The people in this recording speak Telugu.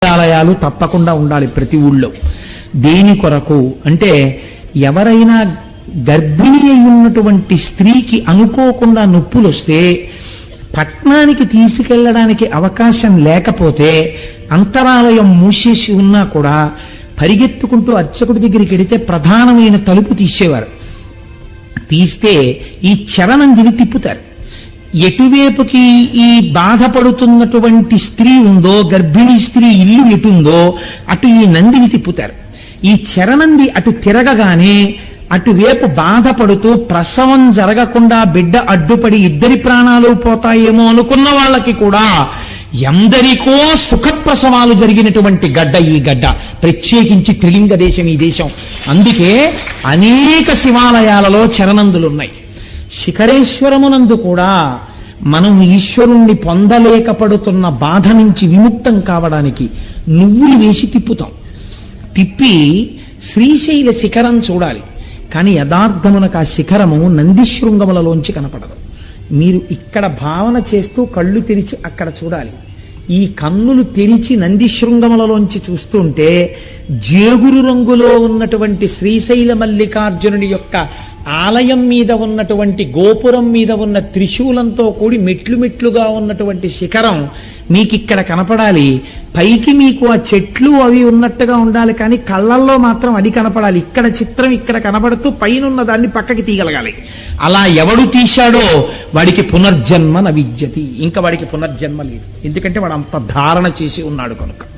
ఆలయాలు తప్పకుండా ఉండాలి ప్రతి ఊళ్ళో. దేని కొరకు అంటే, ఎవరైనా గర్భిణి అయి ఉన్నటువంటి స్త్రీకి అనుకోకుండా నొప్పులు వస్తే పట్నానికి తీసుకెళ్లడానికి అవకాశం లేకపోతే, అంతరాలయం మూసేసి ఉన్నా కూడా పరిగెత్తుకుంటూ అర్చకుడి దగ్గరికి వెడితే ప్రధానమైన తలుపు తీసేవారు. తీస్తే ఈ చరణందిని తిప్పుతారు. ఎటువైపుకి ఈ బాధపడుతున్నటువంటి స్త్రీ ఉందో, గర్భిణీ స్త్రీ ఇల్లు ఎటుందో అటు ఈ నందిని తిప్పుతారు. ఈ చరణంది అటు తిరగగానే అటువైపు బాధపడుతూ ప్రసవం జరగకుండా బిడ్డ అడ్డుపడి ఇద్దరి ప్రాణాలు పోతాయేమో అనుకున్న వాళ్ళకి కూడా ఎందరికో సుఖప్రసవాలు జరిగినటువంటి గడ్డ ఈ గడ్డ. ప్రత్యేకించి త్రిలింగ దేశం ఈ దేశం. అందుకే అనేక శివాలయాలలో చరణందులున్నాయి. శిఖరేశ్వరమునందు కూడా మనం ఈశ్వరుణ్ణి పొందలేకపడుతున్న బాధ నుంచి విముక్తం కావడానికి నువ్వులు వేసి తిప్పుతాం. తిప్పి శ్రీశైల శిఖరం చూడాలి. కానీ యథార్థమునకు ఆ శిఖరము నందిశృంగములలోంచి కనపడదు. మీరు ఇక్కడ భావన చేస్తూ కళ్ళు తెరిచి అక్కడ చూడాలి. ఈ కన్నులు తెరిచి నందిశృంగములలోంచి చూస్తుంటే జేగురు రంగులో ఉన్నటువంటి శ్రీశైల మల్లికార్జునుడి యొక్క ఆలయం మీద ఉన్నటువంటి గోపురం మీద ఉన్న త్రిశూలంతో కూడి మెట్లు మెట్లుగా ఉన్నటువంటి శిఖరం మీకిక్కడ కనపడాలి. పైకి మీకు ఆ చెట్లు అవి ఉన్నట్టుగా ఉండాలి, కానీ కళ్ళల్లో మాత్రం అది కనపడాలి. ఇక్కడ చిత్రం ఇక్కడ కనపడుతూ పైనున్న దాన్ని పక్కకి తీయగలగాలి. అలా ఎవడు తీశాడో వాడికి పునర్జన్మ న విద్యతి. ఇంకా వాడికి పునర్జన్మ లేదు. ఎందుకంటే వాడు అంత ధారణ చేసి ఉన్నాడు కనుక.